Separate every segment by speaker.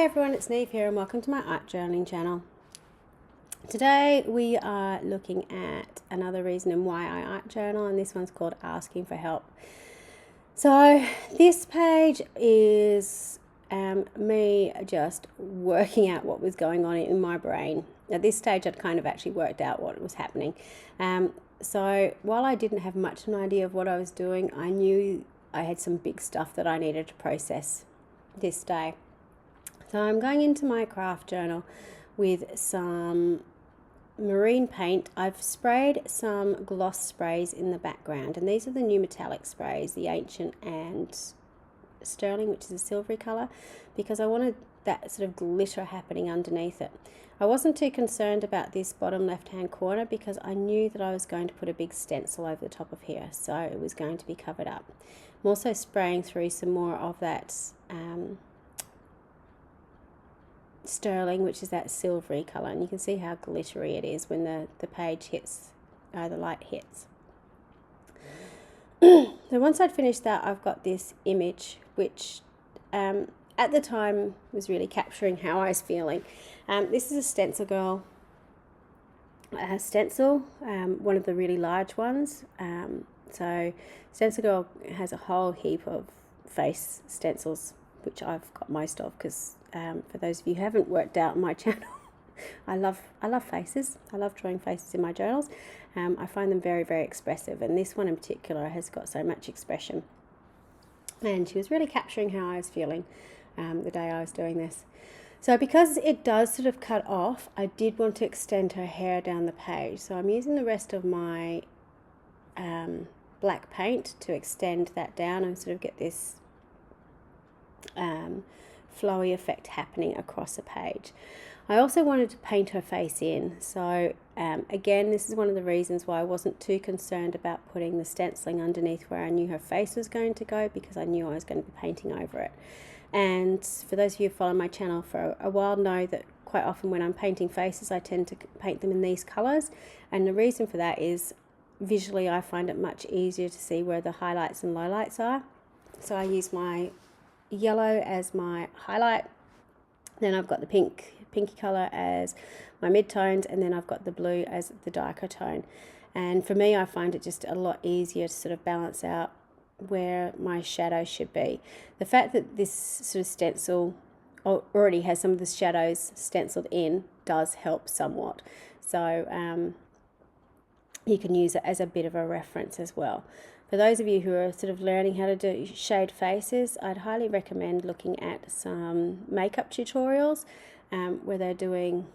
Speaker 1: everyone, it's Niamh here and welcome to my art journaling channel. Today we are looking at another reason why I art journal, and this one's called asking for help. So this page is me just working out what was going on in my brain. At this stage I'd kind of actually worked out what was happening. So while I didn't have much of an idea of what I was doing, I knew I had some big stuff that I needed to process this day. So I'm going into my craft journal with some marine paint. I've sprayed some gloss sprays in the background, and these are the new metallic sprays, the Ancient and Sterling, which is a silvery colour, because I wanted that sort of glitter happening underneath it. I wasn't too concerned about this bottom left hand corner because I knew that I was going to put a big stencil over the top of here, so it was going to be covered up. I'm also spraying through some more of that Sterling, which is that silvery colour, and you can see how glittery it is when the page hits, the light hits. So once I'd finished that, I've got this image which at the time was really capturing how I was feeling. This is a Stencil Girl stencil, one of the really large ones. So Stencil Girl has a whole heap of face stencils, which I've got most of, because for those of you who haven't worked out my channel, I love faces. I love drawing faces in my journals. I find them very, very expressive, and this one in particular has got so much expression. And she was really capturing how I was feeling the day I was doing this. So because it does sort of cut off, I did want to extend her hair down the page. So I'm using the rest of my black paint to extend that down and sort of get this flowy effect happening across a page. I also wanted to paint her face in, so again, this is one of the reasons why I wasn't too concerned about putting the stenciling underneath where I knew her face was going to go, because I knew I was going to be painting over it. And for those of you who follow my channel for a while know that quite often when I'm painting faces, I tend to paint them in these colours, and the reason for that is visually I find it much easier to see where the highlights and lowlights are. So I use my yellow as my highlight, then I've got the pinky colour as my mid-tones, and then I've got the blue as the darker tone. And for me, I find it just a lot easier to sort of balance out where my shadow should be. The fact that this sort of stencil already has some of the shadows stenciled in does help somewhat, so you can use it as a bit of a reference as well. For those of you who are sort of learning how to do shade faces, I'd highly recommend looking at some makeup tutorials where they're doing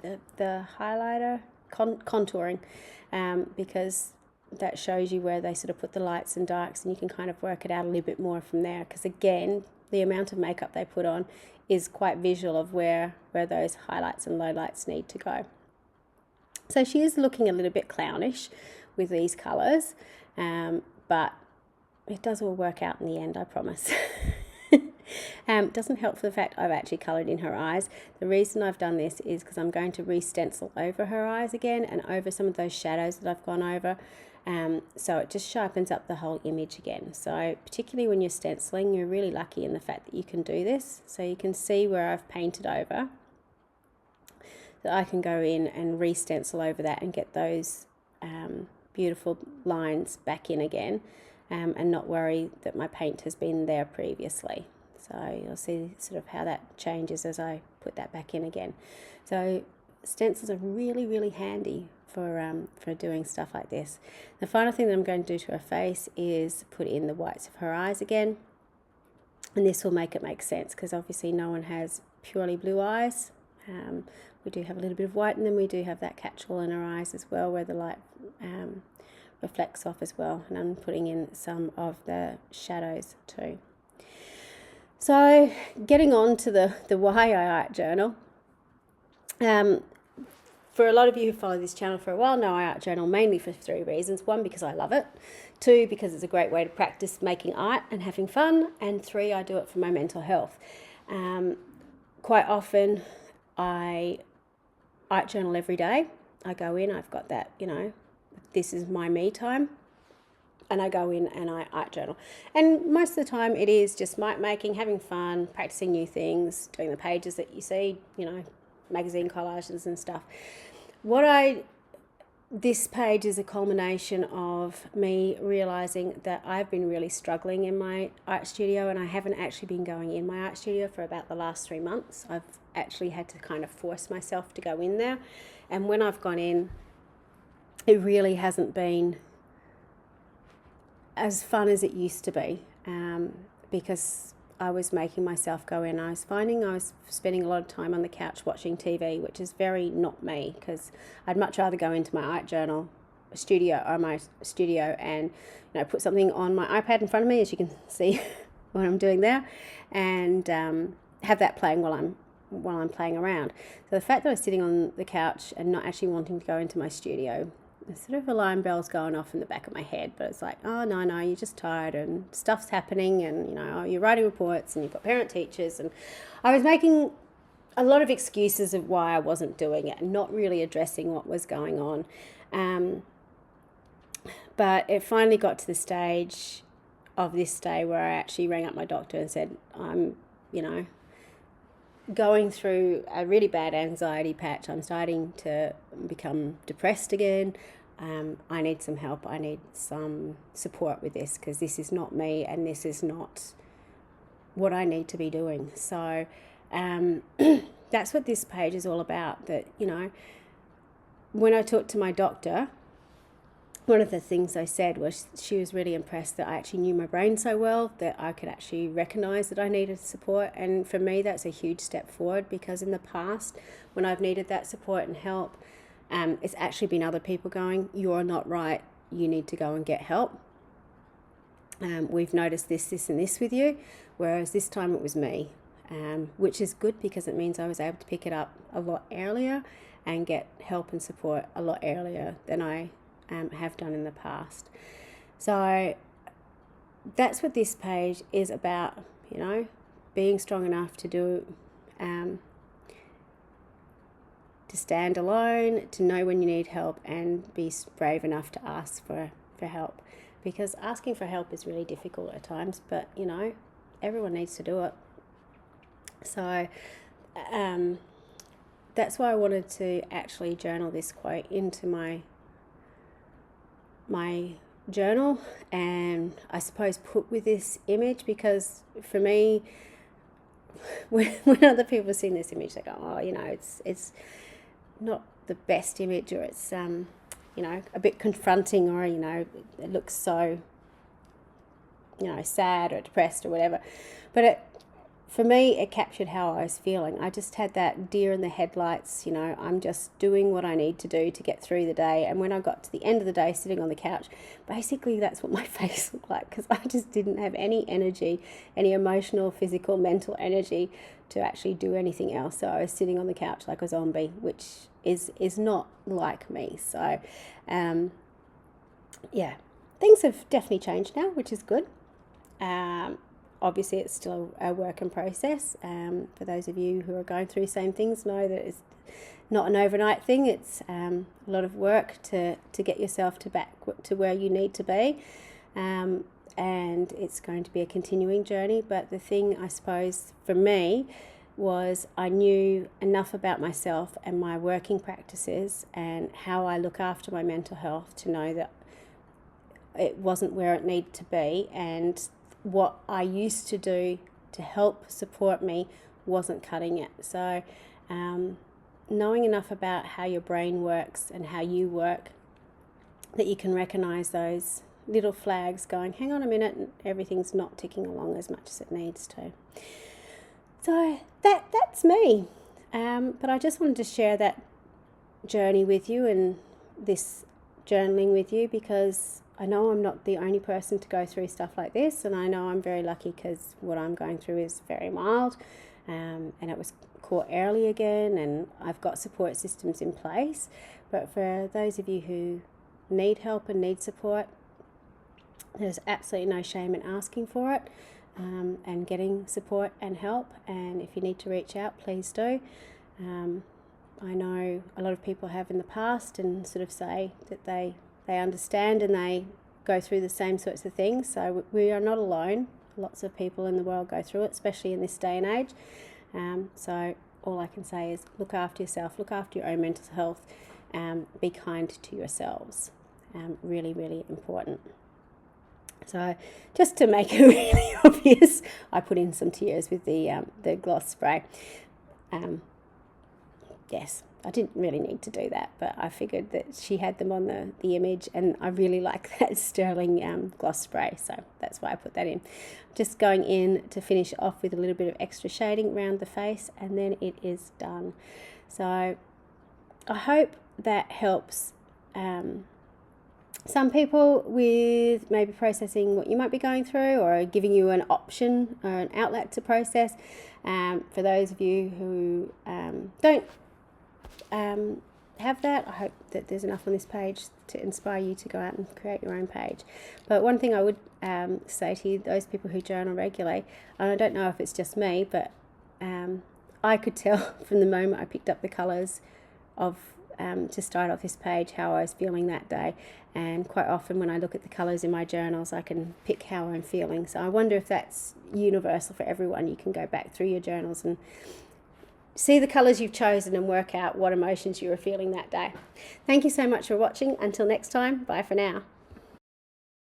Speaker 1: the highlighter, contouring, because that shows you where they sort of put the lights and darks, and you can kind of work it out a little bit more from there, because again, the amount of makeup they put on is quite visual of where those highlights and lowlights need to go. So she is looking a little bit clownish with these colours, but it does all work out in the end, I promise. Doesn't help for the fact I've actually coloured in her eyes. The reason I've done this is because I'm going to re-stencil over her eyes again and over some of those shadows that I've gone over, so it just sharpens up the whole image again. So particularly when you're stenciling, you're really lucky in the fact that you can do this. So you can see where I've painted over, that I can go in and re-stencil over that and get those beautiful lines back in again, and not worry that my paint has been there previously. So you'll see sort of how that changes as I put that back in again. So stencils are really, really handy for doing stuff like this. The final thing that I'm going to do to her face is put in the whites of her eyes again, and this will make it make sense, because obviously no one has purely blue eyes. We do have a little bit of white, and then we do have that catch-all in our eyes as well, where the light reflects off as well. And I'm putting in some of the shadows too. So getting on to the why I art journal. For a lot of you who follow this channel for a while know I art journal mainly for 3 reasons. 1, because I love it. 2, because it's a great way to practice making art and having fun. And 3, I do it for my mental health. Quite often I art journal every day. I go in, I've got that, this is my me time. and I go in and I art journal. And most of the time it is just mark making, having fun, practicing new things, doing the pages that you see, magazine collages and stuff. This page is a culmination of me realizing that I've been really struggling in my art studio, and I haven't actually been going in my art studio for about the last 3 months. I've actually had to kind of force myself to go in there. And when I've gone in, it really hasn't been as fun as it used to be, because I was making myself go in. I was finding I was spending a lot of time on the couch watching TV, which is very not me, because I'd much rather go into my art journal studio and put something on my iPad in front of me, as you can see what I'm doing there, and have that playing while I'm playing around. So the fact that I was sitting on the couch and not actually wanting to go into my studio, there's sort of alarm bells going off in the back of my head, but it's like, oh, no, you're just tired and stuff's happening, and, you're writing reports and you've got parent teachers. And I was making a lot of excuses of why I wasn't doing it and not really addressing what was going on. But it finally got to the stage of this day where I actually rang up my doctor and said, I'm, going through a really bad anxiety patch. I'm starting to become depressed again. I need some help. I need some support with this, because this is not me and this is not what I need to be doing. So that's what this page is all about. That, when I talked to my doctor, one of the things I said was she was really impressed that I actually knew my brain so well that I could actually recognise that I needed support. And for me, that's a huge step forward, because in the past, when I've needed that support and help, it's actually been other people going, you're not right, you need to go and get help. We've noticed this and this with you, whereas this time it was me, which is good, because it means I was able to pick it up a lot earlier and get help and support a lot earlier than I have done in the past. So that's what this page is about, being strong enough to do, to stand alone, to know when you need help, and be brave enough to ask for help, because asking for help is really difficult at times, but everyone needs to do it. So that's why I wanted to actually journal this quote into my journal, and I suppose put with this image, because for me, when other people have seen this image, they go, oh, it's not the best image, or it's a bit confronting, or it looks so sad or depressed or whatever. But for me, it captured how I was feeling. I just had that deer in the headlights, I'm just doing what I need to do to get through the day. And when I got to the end of the day, sitting on the couch, basically that's what my face looked like, because I just didn't have any energy, any emotional, physical, mental energy to actually do anything else. So I was sitting on the couch like a zombie, which is not like me. So, things have definitely changed now, which is good. Obviously, it's still a work in process. For those of you who are going through the same things, know that it's not an overnight thing. It's a lot of work to get yourself back to where you need to be. And it's going to be a continuing journey. But the thing, I suppose, for me was I knew enough about myself and my working practices and how I look after my mental health to know that it wasn't where it needed to be, and what I used to do to help support me wasn't cutting it. So knowing enough about how your brain works and how you work, that you can recognize those little flags going, hang on a minute, and everything's not ticking along as much as it needs to. So that's me. But I just wanted to share that journey with you and this journaling with you, because I know I'm not the only person to go through stuff like this, and I know I'm very lucky because what I'm going through is very mild, and it was caught early again, and I've got support systems in place. But for those of you who need help and need support, there's absolutely no shame in asking for it, and getting support and help. And if you need to reach out, please do. I know a lot of people have in the past and sort of say that they understand and they go through the same sorts of things, so we are not alone. Lots of people in the world go through it, especially in this day and age. So all I can say is look after yourself, look after your own mental health, be kind to yourselves. Really, really important. So just to make it really obvious, I put in some tears with the gloss spray. Yes, I didn't really need to do that, but I figured that she had them on the image, and I really like that sterling gloss spray, so that's why I put that in. Just going in to finish off with a little bit of extra shading around the face, and then it is done. So I hope that helps some people with maybe processing what you might be going through, or giving you an option or an outlet to process. For those of you who don't have that, I hope that there's enough on this page to inspire you to go out and create your own page. But one thing I would say to you, those people who journal regularly, and I don't know if it's just me, but I could tell from the moment I picked up the colours of to start off this page how I was feeling that day. And quite often when I look at the colours in my journals, I can pick how I'm feeling. So I wonder if that's universal for everyone. You can go back through your journals and see the colours you've chosen and work out what emotions you were feeling that day. Thank you so much for watching. Until next time, bye for now.